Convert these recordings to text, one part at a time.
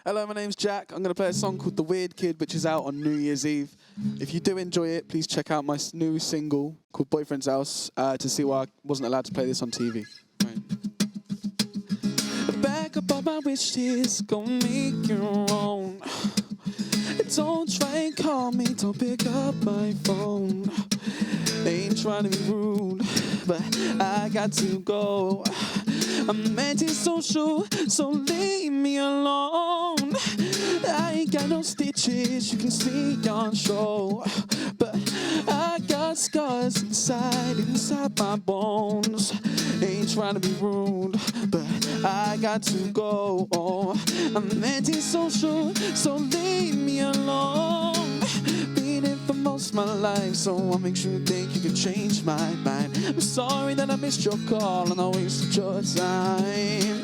Hello, my name's Jack. I'm going to play a song called The Weird Kid, which is out on New Year's Eve. If you do enjoy it, please check out my new single called Boyfriend's House to see why I wasn't allowed to play this on TV. Right. Back up on my wish list, go make your own. Don't try and call me, don't pick up my phone. Ain't trying to be rude, but I got to go. I'm antisocial, so leave me alone. I ain't got no stitches, you can see on show. But I got scars inside my bones. Ain't trying to be rude, but I got to go. I'm antisocial, so leave me alone. Been in for most of my life, so what makes you think you can change my mind? I'm sorry that I missed your call and I wasted your time.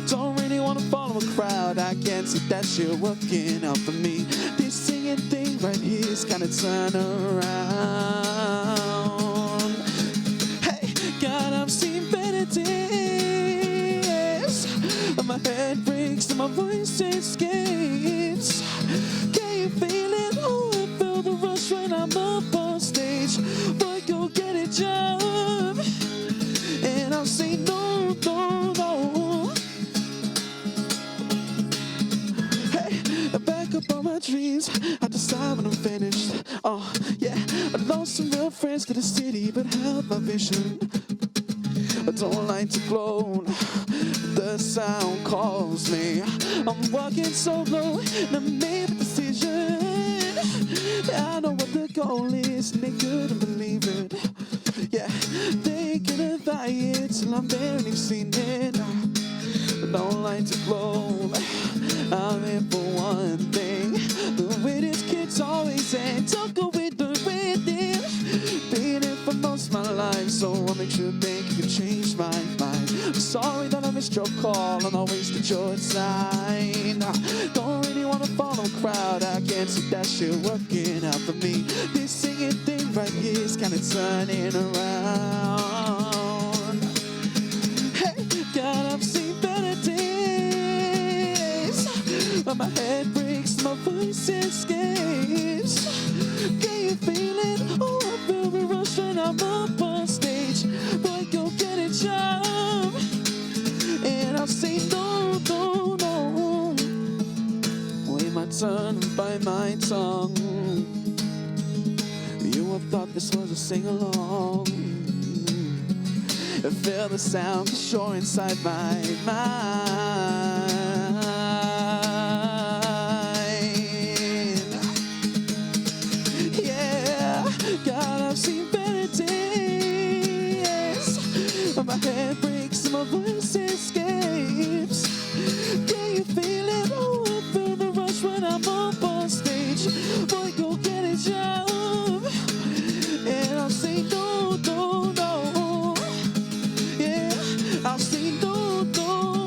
Don't really want to follow a crowd, I can't see that shit working out for me. This singing thing right here is kinda turn around. Hey, God, I've seen better days. My head breaks and my voice escapes. Can you feel it? Oh, I feel the rush when I'm up on stage. Boy, go get a job. And I'll say no, no, no. Hey, I back up on my dreams. I decide when I'm finished. Oh, yeah, I lost some real friends to the city, but held my vision. I don't like to gloat, the sound calls me. I'm walking solo and I made a decision. I know what the goal is and they couldn't believe it. Yeah, they couldn't buy it till I'm there and you've seen it. I don't like to gloat, I'm in for one thing. The weirdest kids always say, don't go with the rhythm. Been in for most of my life, so what makes you think you can change my mind? I'm sorry that I missed your call and I wasted your time. Don't really want to follow a crowd, I can't see that shit working out for me. This singing thing right here is kinda turning around. Hey, God, I've seen better days. But my head breaks, my voice escapes. Can you feel it? Oh, I feel the rush when I'm up on stage. Boy, go get a job. And I'll say no, no, no. Wait my turn and bite my tongue. You would have thought this was a sing-along. Feel the sound sure inside my mind. God, I've seen better days. My head breaks and my voice escapes. Can you feel it? Oh, I feel the rush when I'm up on stage. Boy, go get a job. And I'll say no, no, no. Yeah, I'll say no, no.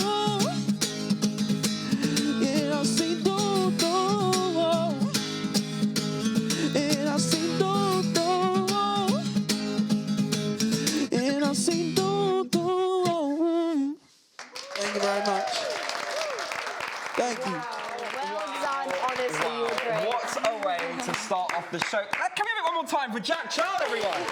Yeah, I'll say no, no. And I'll say no. Say no, no. Thank you very much. Thank you. Well done, honestly, you were great. What a way to start off the show. Can we have it one more time for Jack Child, everyone?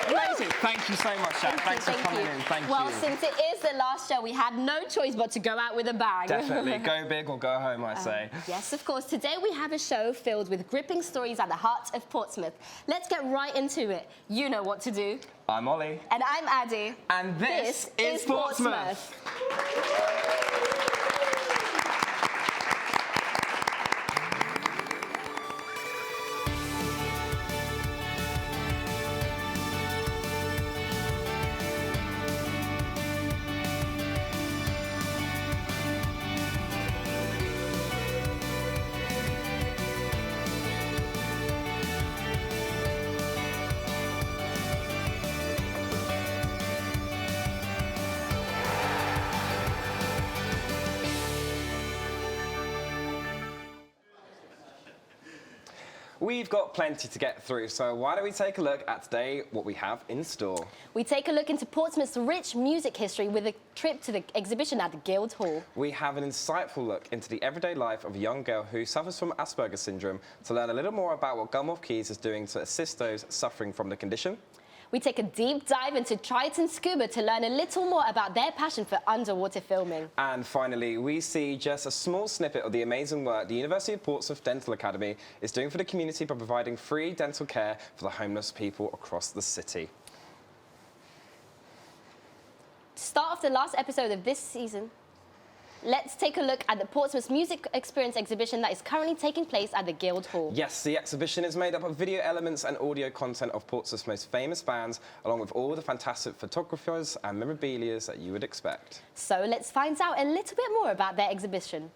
Amazing. Thank you so much, Jack. Thanks for coming in. Thank you. Well, since it is the last show, we had no choice but to go out with a bang. Definitely. Go big or go home, I say. Yes, of course. Today we have a show filled with gripping stories at the heart of Portsmouth. Let's get right into it. You know what to do. I'm Ollie. And I'm Addie. And this is Portsmouth. We've got plenty to get through, so why don't we take a look at today what we have in store. We take a look into Portsmouth's rich music history with a trip to the exhibition at the Guildhall. We have an insightful look into the everyday life of a young girl who suffers from Asperger's syndrome to learn a little more about what Gulmore Keys is doing to assist those suffering from the condition. We take a deep dive into Triton Scuba to learn a little more about their passion for underwater filming. And finally, we see just a small snippet of the amazing work the University of Portsmouth Dental Academy is doing for the community by providing free dental care for the homeless people across the city. To start off the last episode of this season, let's take a look at the Portsmouth Music Experience exhibition that is currently taking place at the Guildhall. Yes, the exhibition is made up of video elements and audio content of Portsmouth's most famous bands, along with all the fantastic photographers and memorabilia that you would expect. So let's find out a little bit more about their exhibition.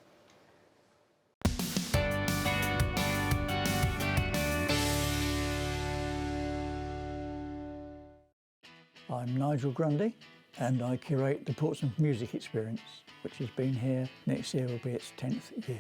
I'm Nigel Grundy and I curate the Portsmouth Music Experience, which has been here. Next year will be its 10th year.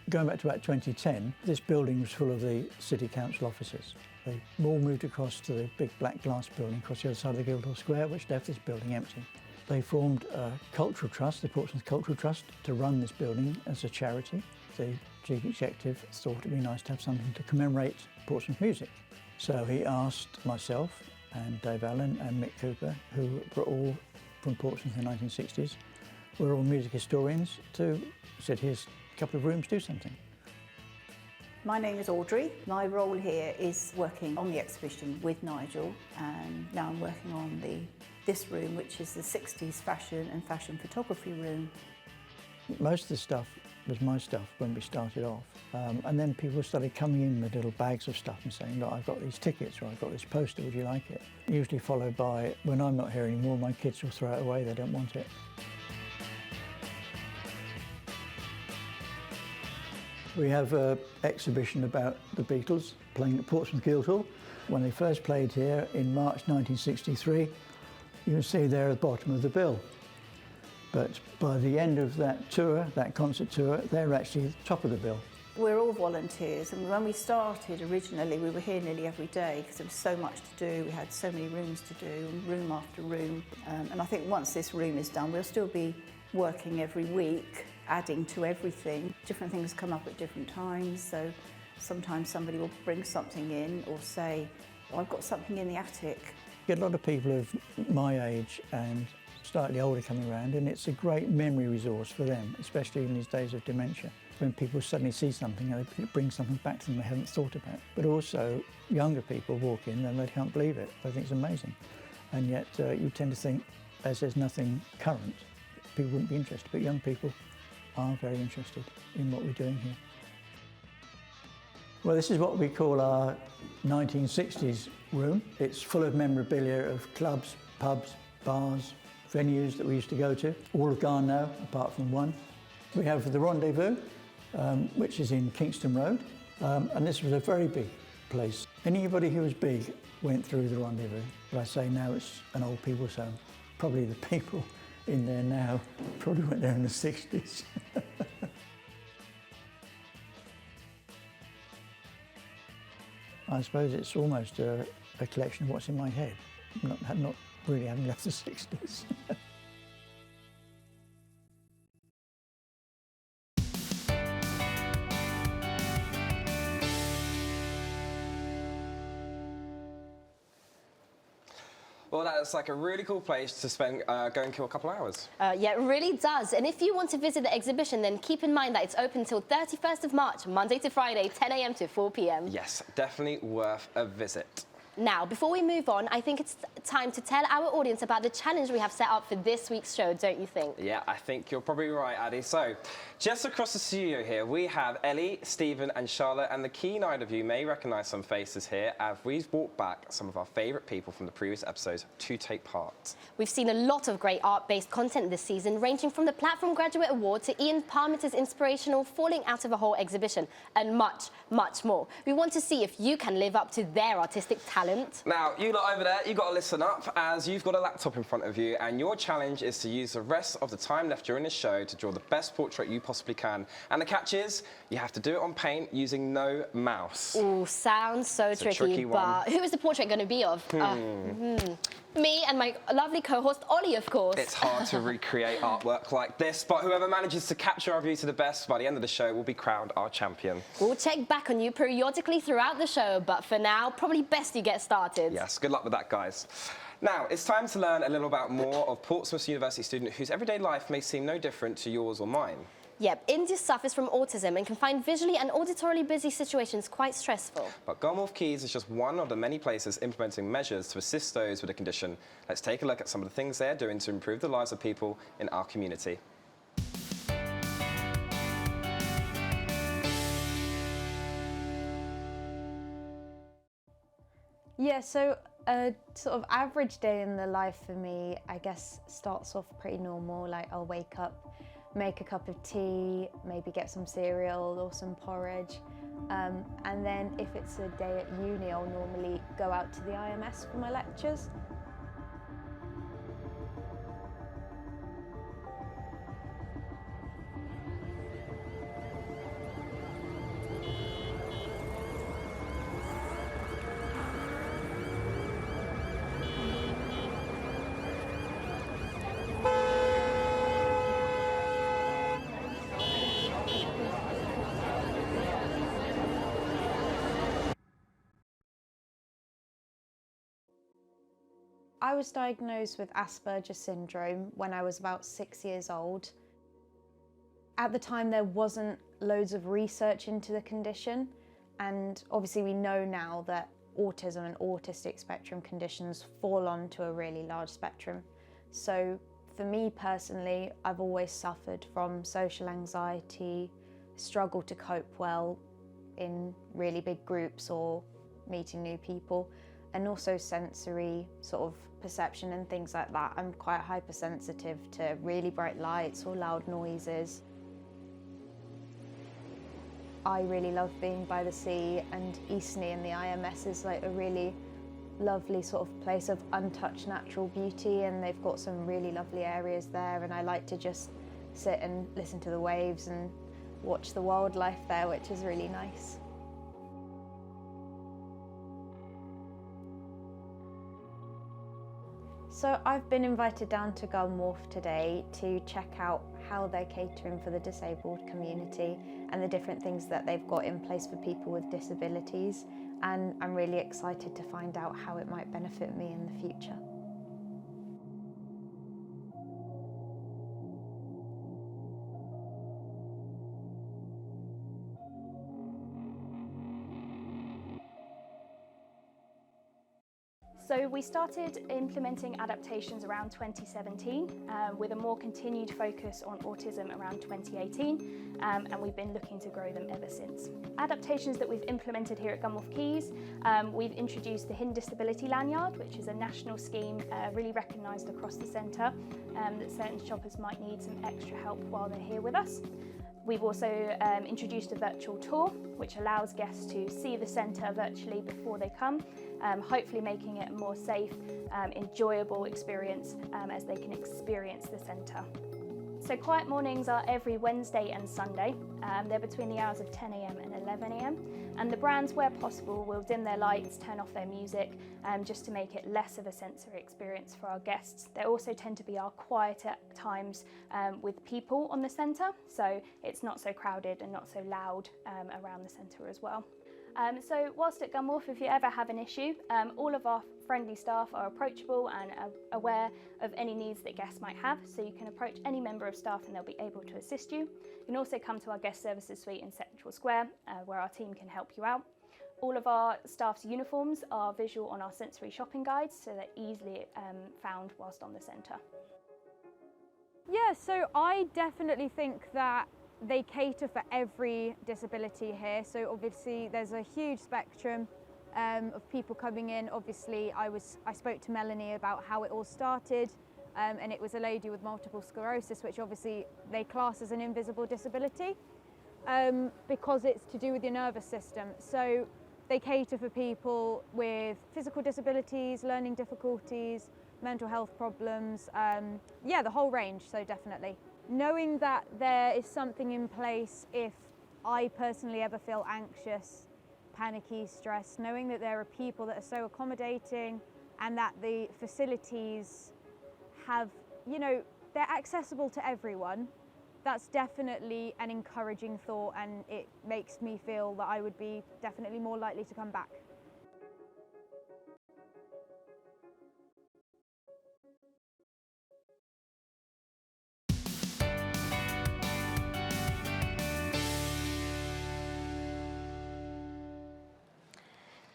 Going back to about 2010, this building was full of the City Council offices. They all moved across to the big black glass building across the other side of the Guildhall Square, which left this building empty. They formed a cultural trust, the Portsmouth Cultural Trust, to run this building as a charity. The chief executive thought it'd be nice to have something to commemorate Portsmouth music. So he asked myself and Dave Allen and Mick Cooper, who were all from Portsmouth in the 1960s, we're all music historians, said, here's a couple of rooms, do something. My name is Audrey. My role here is working on the exhibition with Nigel, and now I'm working on this room, which is the 60s fashion and fashion photography room. Most of the stuff was my stuff when we started off. And then people started coming in with little bags of stuff and saying, look, I've got these tickets or I've got this poster, would you like it? Usually followed by, when I'm not here anymore, my kids will throw it away, they don't want it. We have an exhibition about the Beatles playing at Portsmouth Guildhall. When they first played here in March 1963, you can see there at the bottom of the bill. But by the end of that tour, that concert tour, they're actually at the top of the bill. We're all volunteers, and when we started originally, we were here nearly every day because there was so much to do. We had so many rooms to do, room after room. And I think once this room is done, we'll still be working every week, adding to everything. Different things come up at different times, so sometimes somebody will bring something in or say, oh, I've got something in the attic. You get a lot of people of my age and slightly older coming around, and it's a great memory resource for them, especially in these days of dementia. When people suddenly see something, it brings something back to them they haven't thought about. But also, younger people walk in and they can't believe it. They think it's amazing. And yet, you tend to think, as there's nothing current, people wouldn't be interested. But young people are very interested in what we're doing here. Well, this is what we call our 1960s room. It's full of memorabilia of clubs, pubs, bars, venues that we used to go to. All have gone now, apart from one. We have the Rendezvous, which is in Kingston Road, and this was a very big place. Anybody who was big went through the Rendezvous, but I say now it's an old people's home. Probably the people in there now probably went there in the 60s. I suppose it's almost a collection of what's in my head, not really having left the 60s. Well, that's like a really cool place to spend, go and kill a couple hours. Yeah, it really does. And if you want to visit the exhibition, then keep in mind that it's open till 31st of March, Monday to Friday, 10 a.m. to 4 p.m. Yes, definitely worth a visit. Now, before we move on, I think it's time to tell our audience about the challenge we have set up for this week's show, don't you think? Yeah, I think you're probably right, Addy. So, just across the studio here, we have Ellie, Stephen and Charlotte, and the keen-eyed of you may recognise some faces here as we've brought back some of our favourite people from the previous episodes to take part. We've seen a lot of great art-based content this season, ranging from the Platform Graduate Award to Ian Parmitter's inspirational Falling Out of a Hole exhibition, and much, much more. We want to see if you can live up to their artistic talent. talent. Now, you lot over there, you've got to listen up, as you've got a laptop in front of you, and your challenge is to use the rest of the time left during the show to draw the best portrait you possibly can. And the catch is, you have to do it on paint using no mouse. Ooh, sounds so It's a tricky, tricky one. but who is the portrait going to be of? Me and my lovely co-host, Ollie, of course. It's hard to recreate artwork like this, but whoever manages to capture our view to the best by the end of the show will be crowned our champion. We'll check back on you periodically throughout the show, but for now, probably best you get started. Yes, good luck with that, guys. Now, it's time to learn a little about more of Portsmouth University student whose everyday life may seem no different to yours or mine. Yep, India suffers from autism and can find visually and auditorily busy situations quite stressful. But Gunwharf Quays is just one of the many places implementing measures to assist those with a condition. Let's take a look at some of the things they're doing to improve the lives of people in our community. Yeah, so a sort of average day in the life for me, I guess, starts off pretty normal. Like, I'll wake up, make a cup of tea, maybe get some cereal or some porridge. And then if it's a day at uni, I'll normally go out to the IMS for my lectures. I was diagnosed with Asperger's syndrome when I was about 6 years old. At the time, there wasn't loads of research into the condition, and obviously we know now that autism and autistic spectrum conditions fall onto a really large spectrum. So for me personally, I've always suffered from social anxiety, struggle to cope well in really big groups or meeting new people, and also sensory sort of perception and things like that. I'm quite hypersensitive to really bright lights or loud noises. I really love being by the sea, and Eastney and the IMS is like a really lovely sort of place of untouched natural beauty, and they've got some really lovely areas there, and I like to just sit and listen to the waves and watch the wildlife there, which is really nice. So I've been invited down to Gunwharf today to check out how they're catering for the disabled community and the different things that they've got in place for people with disabilities, and I'm really excited to find out how it might benefit me in the future. So we started implementing adaptations around 2017 with a more continued focus on autism around 2018, and we've been looking to grow them ever since. Adaptations that we've implemented here at Gunwharf Quays, we've introduced the Hidden Disability Lanyard, which is a national scheme really recognised across the centre, that certain shoppers might need some extra help while they're here with us. We've also introduced a virtual tour, which allows guests to see the centre virtually before they come, hopefully making it a more safe, enjoyable experience as they can experience the centre. So quiet mornings are every Wednesday and Sunday. They're between the hours of 10 AM and 11 AM. And the brands, where possible, will dim their lights, turn off their music, just to make it less of a sensory experience for our guests. There also tend to be our quieter times with people on the centre, so it's not so crowded and not so loud around the centre as well. So whilst at Gunwharf, if you ever have an issue, all of our friendly staff are approachable and aware of any needs that guests might have, so you can approach any member of staff and they'll be able to assist you. You can also come to our guest services suite in Central Square, where our team can help you out. All of our staff's uniforms are visual on our sensory shopping guides, so they're easily found whilst on the centre. Yeah, so I definitely think that they cater for every disability here. So obviously there's a huge spectrum of people coming in. Obviously I spoke to Melanie about how it all started, and it was a lady with multiple sclerosis, which obviously they class as an invisible disability because it's to do with your nervous system. So They cater for people with physical disabilities, learning difficulties, mental health problems, yeah, the whole range, so definitely. Knowing that there is something in place if I personally ever feel anxious, panicky, stressed, knowing that there are people that are so accommodating and that the facilities have, you know, they're accessible to everyone, that's definitely an encouraging thought, and it makes me feel that I would be definitely more likely to come back.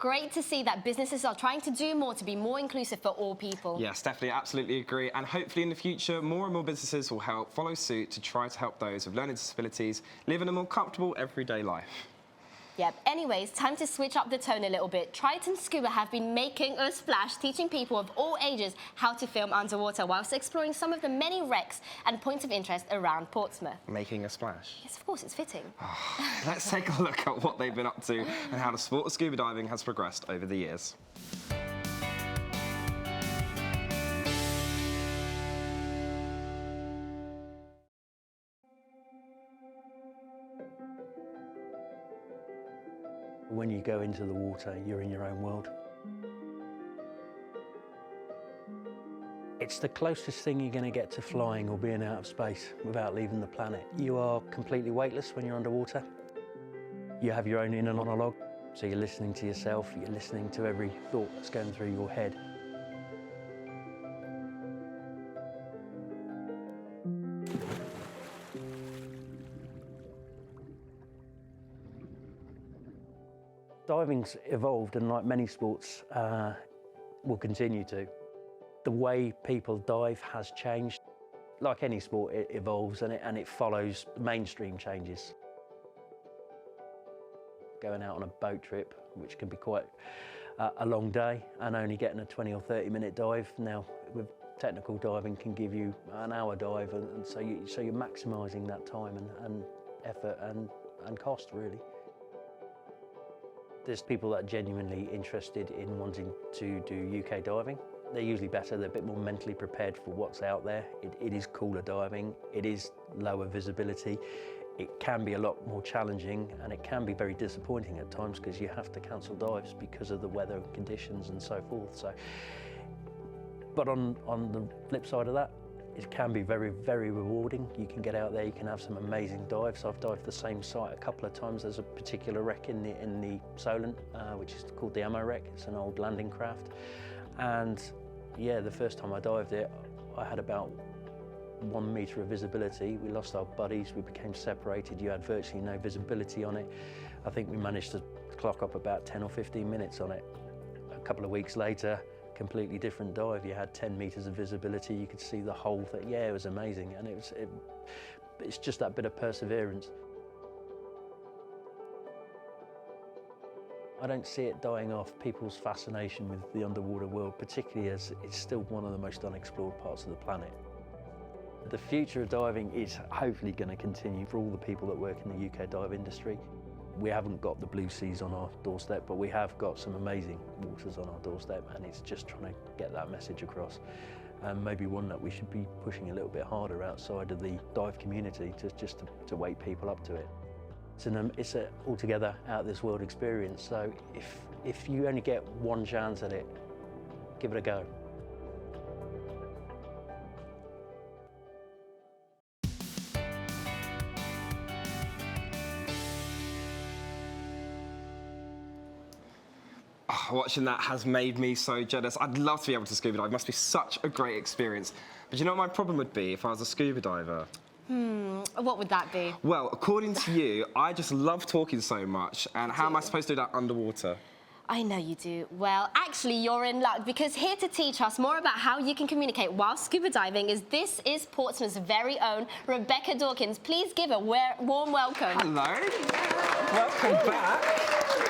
Great to see that businesses are trying to do more to be more inclusive for all people. Yes, definitely, absolutely agree. And hopefully in the future, more and more businesses will follow suit to try to help those with learning disabilities live in a more comfortable everyday life. Yep. Anyways, time to switch up the tone a little bit. Triton Scuba have been making a splash, teaching people of all ages how to film underwater whilst exploring some of the many wrecks and points of interest around Portsmouth. Making a splash. Yes, of course, it's fitting. Let's take a look at what they've been up to and how the sport of scuba diving has progressed over the years. When you go into the water, you're in your own world. It's the closest thing you're going to get to flying or being out of space without leaving the planet. You are completely weightless when you're underwater. You have your own inner monologue, so you're listening to yourself, you're listening to every thought that's going through your head. Diving's evolved, and like many sports, will continue to. The way people dive has changed. Like any sport, it evolves and it follows mainstream changes. Going out on a boat trip, which can be quite a long day, and only getting a 20 or 30-minute dive, now with technical diving can give you an hour dive, and so you're maximising that time and effort and cost, really. There's people that are genuinely interested in wanting to do UK diving. They're usually better, they're a bit more mentally prepared for what's out there. It is cooler diving, it is lower visibility. It can be a lot more challenging, and it can be very disappointing at times because you have to cancel dives because of the weather conditions and so forth. So, but on the flip side of that, it can be very, very rewarding. You can get out there, you can have some amazing dives. I've dived the same site a couple of times. There's a particular wreck in the Solent, which is called the Ammo wreck. It's an old landing craft. And yeah, the first time I dived it, I had about 1 metre of visibility. We lost our buddies, we became separated. You had virtually no visibility on it. I think we managed to clock up about 10 or 15 minutes on it. A couple of weeks later, completely different dive. You had 10 metres of visibility, you could see the whole thing. Yeah, it was amazing, and it's just that bit of perseverance. I don't see it dying off, people's fascination with the underwater world, particularly as it's still one of the most unexplored parts of the planet. The future of diving is hopefully going to continue for all the people that work in the UK dive industry. We haven't got the blue seas on our doorstep, but we have got some amazing waters on our doorstep, and it's just trying to get that message across. And maybe one that we should be pushing a little bit harder outside of the dive community to wake people up to it. It's an altogether out of this world experience, so if you only get one chance at it, give it a go. Watching that has made me so jealous. I'd love to be able to scuba dive. It must be such a great experience. But you know what my problem would be if I was a scuba diver? What would that be? Well, according to you, I just love talking so much. And how am I supposed to do that underwater? I know you do. Well, actually, you're in luck, because here to teach us more about how you can communicate while scuba diving is Portsmouth's very own Rebecca Dawkins. Please give a warm welcome. Hello. Welcome back.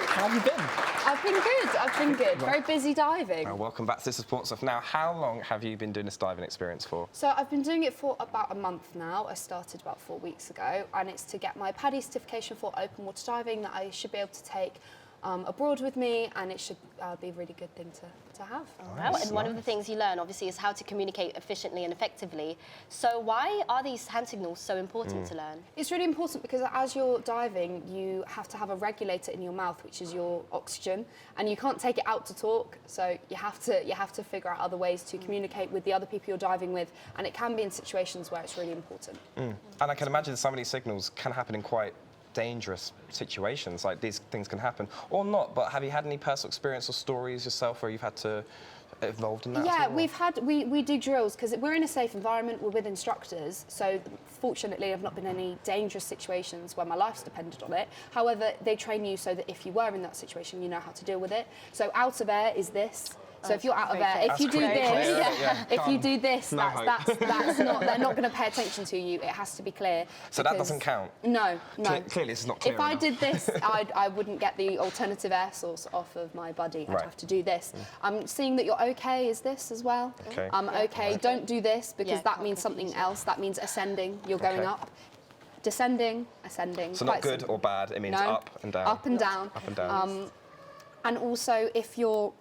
How have you been? I've been good. I've been good. Very busy diving. Welcome back to This is Portsmouth. Now, how long have you been doing this diving experience for? So I've been doing it for about a month now. I started about 4 weeks ago, and it's to get my PADI certification for open water diving that I should be able to take abroad with me, and it should be a really good thing to have. Well, and one of the things you learn, obviously, is how to communicate efficiently and effectively. So why are these hand signals so important to learn? It's really important because as you're diving, you have to have a regulator in your mouth, which is your oxygen, and you can't take it out to talk. So you have to figure out other ways to communicate with the other people you're diving with, and it can be in situations where it's really important. And I can imagine some of these signals can happen in quite dangerous situations, like these things can happen or not, but have you had any personal experience or stories yourself where you've had to involved in that? Yeah, we do drills because we're in a safe environment, we're with instructors, so fortunately I've not been in any dangerous situations where my life's depended on it. However, they train you so that if you were in that situation, you know how to deal with it. So out of air is this. So if you're out of air, if you do this, if you do this, that's not. They're not going to pay attention to you. It has to be clear. So that doesn't count. No. Clearly, it's not clear. If I did this, I wouldn't get the alternative air source off of my buddy. I'd have to do this. I'm seeing that you're okay. Is this as well? Okay. Okay. Don't do this because that means something else. That means ascending. You're going up. Descending, ascending. So not good or bad. It means up and down. Up and down. Up and down. And also, if you're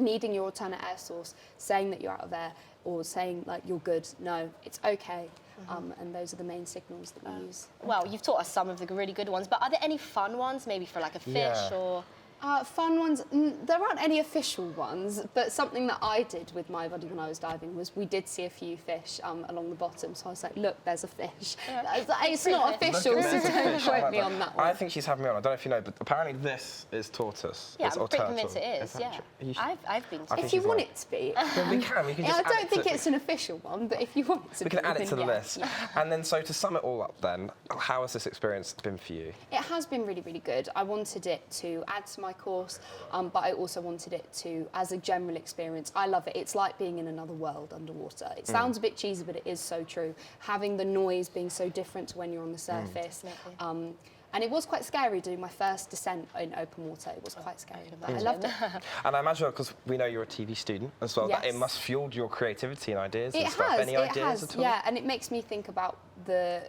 needing your alternate air source, saying that you're out of air or saying like you're good, no, it's okay. And those are the main signals that we use. Well, you've taught us some of the really good ones, but are there any fun ones, maybe for like a fish or... Fun ones, there aren't any official ones, but something that I did with my buddy when I was diving was we did see a few fish along the bottom, so I was like, look, there's a fish. It's not official, so don't quote me on that one. I think she's having me on, I don't know if you know, but apparently this is tortoise. Yeah, it's I'm or pretty turtle. convinced it is, yeah. I've been to If you want it to be. Then we can I just don't think it's an official one, but if you want it to be. We can add it to the then list. yeah. And then, so to sum it all up then, how has this experience been for you? It has been really, really good. I wanted it to add to my course, but I also wanted it to, as a general experience, I love it. It's like being in another world underwater. It sounds a bit cheesy, but it is so true. Having the noise being so different to when you're on the surface. And it was quite scary doing my first descent in open water. It was quite scary, but I loved it. And I imagine, because we know you're a TV student as well, that it must fuel your creativity and ideas and stuff. Any ideas at all? Yeah, and it makes me think about the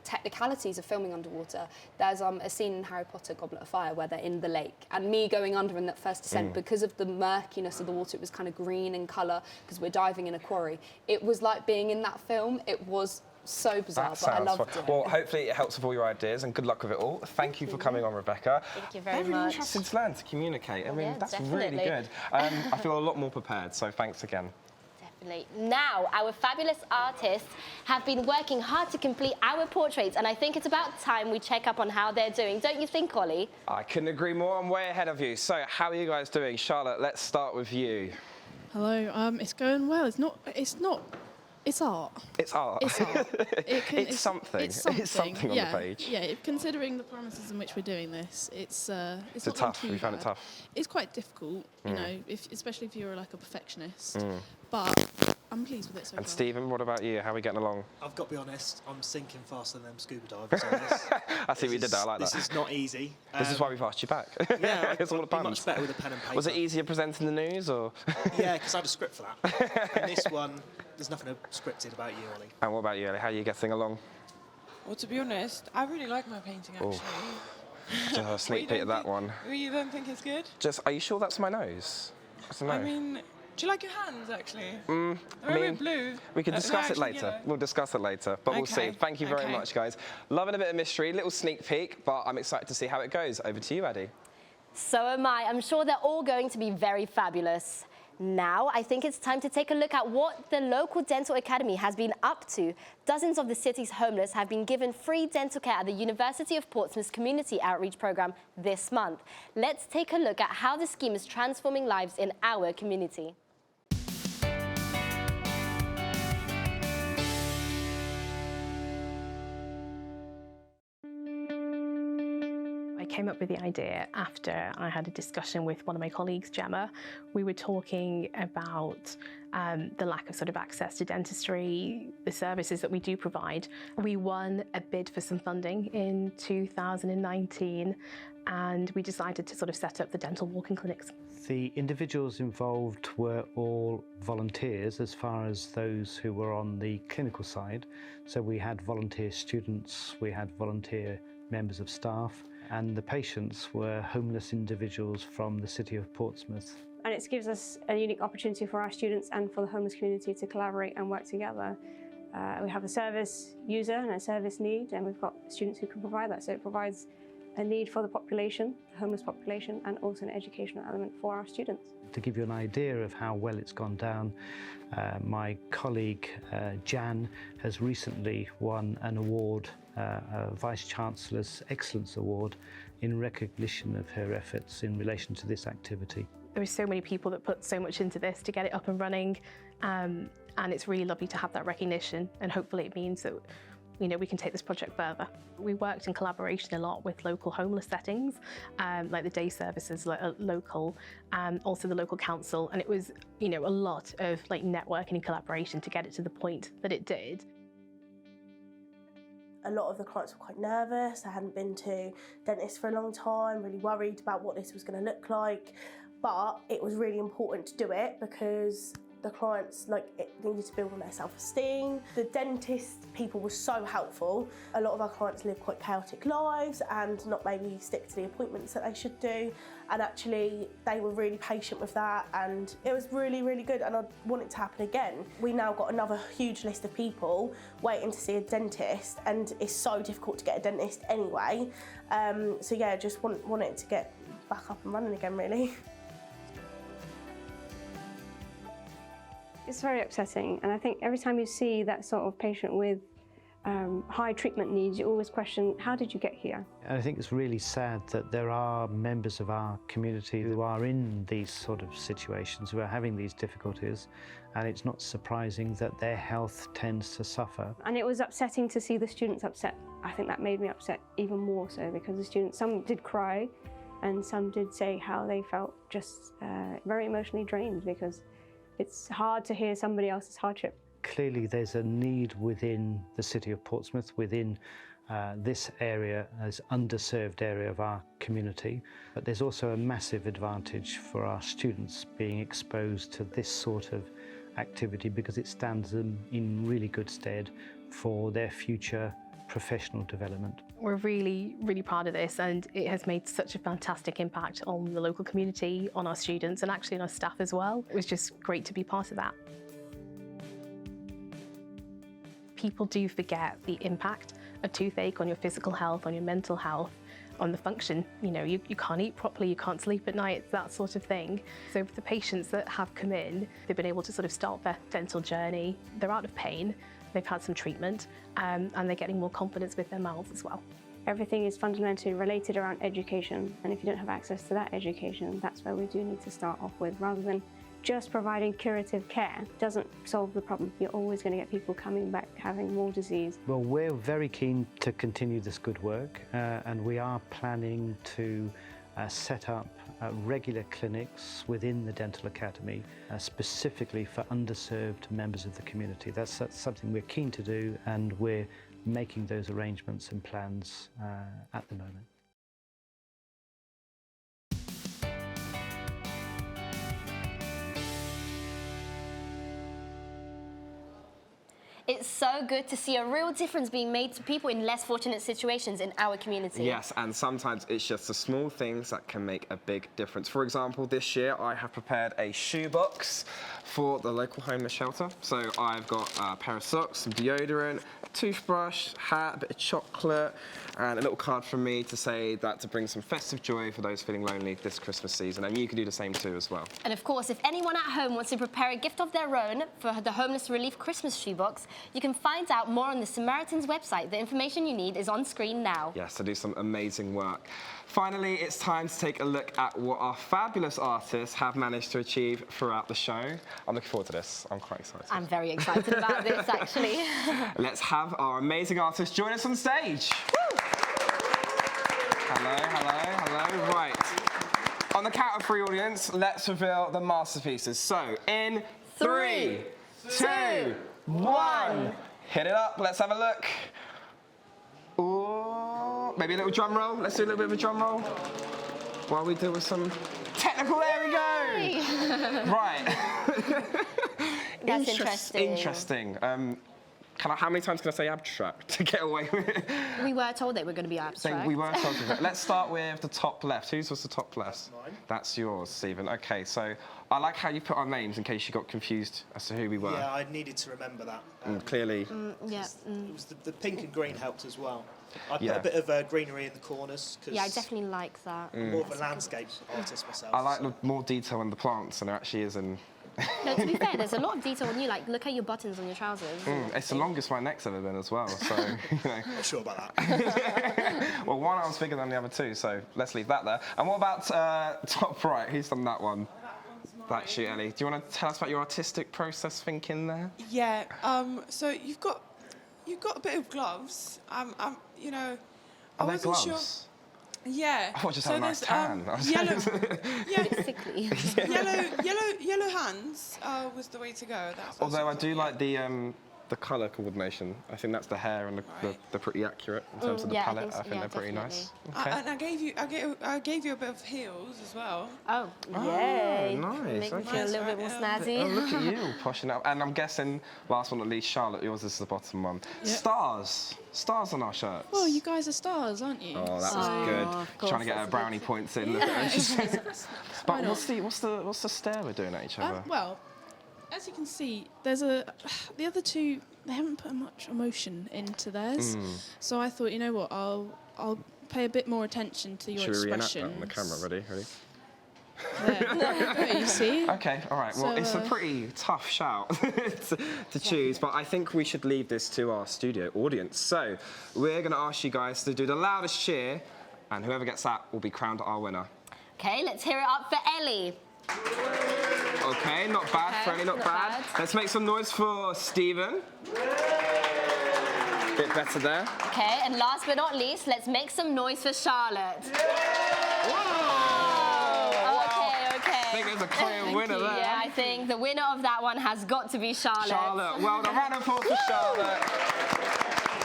technicalities of filming underwater. There's a scene in Harry Potter, Goblet of Fire, where they're in the lake, and me going under in that first descent, because of the murkiness of the water, it was kind of green in colour, because we're diving in a quarry. It was like being in that film. It was so bizarre, but I loved it. Well, hopefully it helps with all your ideas, and good luck with it all. Thank you for coming on, Rebecca. Thank you very Really much. interesting to learn to communicate. I mean, Yeah, that's definitely. really good. I feel a lot more prepared, so thanks again. Now, our fabulous artists have been working hard to complete our portraits, and I think it's about time we check up on how they're doing. Don't you think, Ollie? I couldn't agree more. I'm way ahead of you. So, how are you guys doing? Charlotte, let's start with you. Hello. It's going well. It's art. It's art. It's art. It's something. It's something on the page. Yeah, considering the parameters in which we're doing this, it's not tough. too We found it bad. tough. It's quite difficult, you know, especially if you're like a perfectionist. But I'm pleased with it so far. And Stephen, what about you? How are we getting along? I've got to be honest, I'm sinking faster than them scuba divers on this. I see we did that. I like that. This is not easy. This is why we've asked you back. Yeah, it's all I'd the be much better with a pen and paper. Was it easier presenting the news, or? Yeah, because I had a script for that. And this one, there's nothing scripted about you, Ollie. And what about you, Ellie? How are you getting along? Well, to be honest, I really like my painting, actually. Just a sneak peek at that one. You don't think it's good? Are you sure that's my nose? I mean, do you like your hands, actually? I They're a mean, bit blue. we can discuss it later. Yellow. We'll discuss it later, but we'll see. Okay, Thank you very okay. much, guys. Loving a bit of mystery, little sneak peek, but I'm excited to see how it goes. Over to you, Addie. So am I. I'm sure they're all going to be very fabulous. Now, I think it's time to take a look at what the local dental academy has been up to. Dozens of the city's homeless have been given free dental care at the University of Portsmouth's community outreach programme this month. Let's take a look at how the scheme is transforming lives in our community. I came up with the idea after I had a discussion with one of my colleagues, Gemma. We were talking about the lack of sort of access to dentistry, the services that we do provide. We won a bid for some funding in 2019, and we decided to sort of set up the dental walk-in clinics. The individuals involved were all volunteers as far as those who were on the clinical side. So we had volunteer students, we had volunteer members of staff, and the patients were homeless individuals from the city of Portsmouth. And it gives us a unique opportunity for our students and for the homeless community to collaborate and work together. We have a service user and a service need, and we've got students who can provide that. So it provides a need for the population, the homeless population, and also an educational element for our students. To give you an idea of how well it's gone down, my colleague Jan has recently won an award, a Vice-Chancellor's Excellence Award, in recognition of her efforts in relation to this activity. There are so many people that put so much into this to get it up and running, and it's really lovely to have that recognition, and hopefully it means that we can take this project further. We worked in collaboration a lot with local homeless settings, like the day services, local, also the local council, and it was a lot of networking and collaboration to get it to the point that it did. A lot of the clients were quite nervous. They hadn't been to dentists for a long time, really worried about what this was going to look like. But it was really important to do it because the clients it needed to build on their self-esteem. The dentist people were so helpful. A lot of our clients live quite chaotic lives and not maybe stick to the appointments that they should do. And actually they were really patient with that, and it was really, really good, and I want it to happen again. We now got another huge list of people waiting to see a dentist, and it's so difficult to get a dentist anyway. So yeah, just want it to get back up and running again, really. It's very upsetting, and I think every time you see that sort of patient with high treatment needs, you always question, how did you get here? And I think it's really sad that there are members of our community who are in these sort of situations, who are having these difficulties, and it's not surprising that their health tends to suffer. And it was upsetting to see the students upset. I think that made me upset even more so, because the students, some did cry, and some did say how they felt just very emotionally drained, because it's hard to hear somebody else's hardship. Clearly there's a need within the city of Portsmouth, within this area, as underserved area of our community, but there's also a massive advantage for our students being exposed to this sort of activity, because it stands them in really good stead for their future professional development. We're really, really proud of this, and it has made such a fantastic impact on the local community, on our students, and actually on our staff as well. It was just great to be part of that. People do forget the impact of toothache on your physical health, on your mental health, on the function. You can't eat properly, you can't sleep at night, that sort of thing. So for the patients that have come in, they've been able to sort of start their dental journey. They're out of pain, they've had some treatment, and they're getting more confidence with their mouths as well. Everything is fundamentally related around education, and if you don't have access to that education, that's where we do need to start off with. Rather than just providing curative care, doesn't solve the problem. You're always going to get people coming back having more disease. Well, we're very keen to continue this good work, and we are planning to set up regular clinics within the Dental Academy, specifically for underserved members of the community. That's something we're keen to do, and we're making those arrangements and plans at the moment. It's so good to see a real difference being made to people in less fortunate situations in our community. Yes, and sometimes it's just the small things that can make a big difference. For example, this year I have prepared a shoebox for the local homeless shelter. So I've got a pair of socks, some deodorant, toothbrush, hat, a bit of chocolate, and a little card from me to say that to bring some festive joy for those feeling lonely this Christmas season. And you can do the same too as well. And of course, if anyone at home wants to prepare a gift of their own for the Homeless Relief Christmas shoebox, you can find out more on the Samaritans website. The information you need is on screen now. Yes, they do some amazing work. Finally, it's time to take a look at what our fabulous artists have managed to achieve throughout the show. I'm looking forward to this. I'm quite excited. I'm very excited about this, actually. Let's have our amazing artists join us on stage. Woo! Hello, hello, hello. Right. On the count of three, audience, let's reveal the masterpieces. So, in 3, 2, 1. Hit it up. Let's have a look. Ooh, maybe a little drum roll. Let's do a little bit of a drum roll while we deal with some technical. There we go. Right. That's interesting. Interesting. How many times can I say abstract to get away with it? We were told they were going to be abstract. We were told to. Let's start with the top left. Whose was the top left? That's mine. That's yours, Stephen. Okay, so I like how you put our names in case you got confused as to who we were. Yeah, I needed to remember that. Clearly. Yeah. It was the pink and green helped as well. I put Yeah. a bit of greenery in the corners. Cause Yeah, I definitely like that. I'm more of a landscape artist myself. I like the more detail in the plants than there actually is in... No, to be fair, there's a lot of detail on you. Like, look at your buttons on your trousers. It's the longest my neck's ever been as well, so, you know. I'm not sure about that. Well, one arm's bigger than the other two, so let's leave that there. And what about top right? Who's done that one? That's you, Ellie. Do you want to tell us about your artistic process thinking there? Yeah. So you've got a bit of gloves. You know, I Are they wasn't gloves? sure. Yeah. I just had a nice tan. Yellow. Yeah. Sickly. Yellow hands was the way to go. Although I do like the colour coordination. I think that's the hair and the pretty accurate in terms of the palette. I think they're pretty nice. Okay. And I gave you a bit of heels as well. Oh, yay. Nice. Make me feel a little bit more snazzy. Oh, look at you, poshing up. And I'm guessing, last but not least, Charlotte, yours is the bottom one. Yep. Stars on our shirts. Well, you guys are stars, aren't you? Oh, that was good. Trying to get her brownie points in. Look at her. But what's the stare we're doing at each other? Well, as you can see, the other two, they haven't put much emotion into theirs. So I thought, you know what, I'll pay a bit more attention to your expressions. Should we reenact that on the camera? Ready? There you see. Okay, all right. Well, So, it's a pretty tough shout to choose, but I think we should leave this to our studio audience. So we're going to ask you guys to do the loudest cheer, and whoever gets that will be crowned our winner. Okay, let's hear it up for Ellie. Okay, not bad, Freddie, not bad. Let's make some noise for Stephen. Bit better there. Okay, and last but not least, let's make some noise for Charlotte. I think there's a clear winner there. Yeah, I think the winner of that one has got to be Charlotte. Charlotte, well done. Round of applause for Charlotte.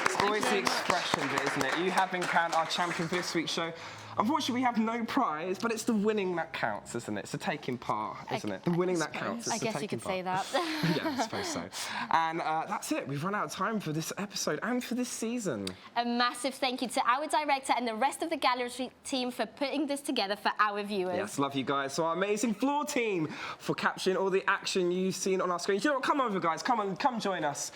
It's always the expression bit, isn't it? You have been crowned our champion for this week's show. Unfortunately, we have no prize, but it's the winning that counts, isn't it? It's the taking part, isn't it? The winning that counts. I guess you could say that. Yeah, I suppose so. And that's it. We've run out of time for this episode and for this season. A massive thank you to our director and the rest of the gallery team for putting this together for our viewers. Yes, love you guys. So our amazing floor team for capturing all the action you've seen on our screen. You know what? Come over, guys. Come join us.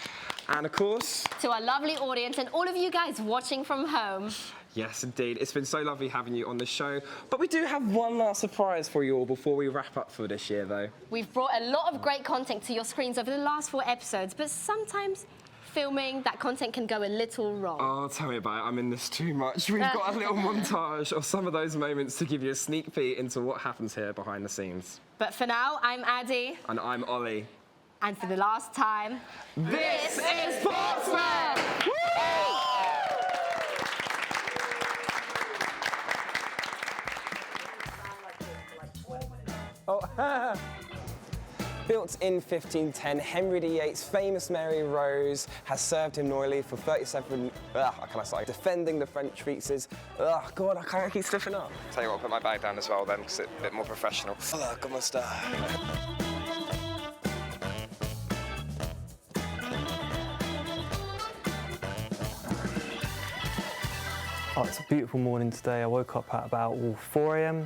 And of course, to our lovely audience and all of you guys watching from home. Yes, indeed. It's been so lovely having you on the show. But we do have one last surprise for you all before we wrap up for this year, though. We've brought a lot of great content to your screens over the last 4 episodes, but sometimes filming that content can go a little wrong. Oh, tell me about it. I'm in this too much. We've got a little montage of some of those moments to give you a sneak peek into what happens here behind the scenes. But for now, I'm Addie. And I'm Ollie. And for the last time, this is Portsmouth! Oh, built in 1510, Henry VIII's famous Mary Rose has served him loyally for 37... defending the French fleets. God, I can't keep slipping up. Tell you what, I'll put my bag down as well then, because it's a bit more professional. Hola, ¿cómo está? Oh, it's a beautiful morning today. I woke up at about 4 a.m.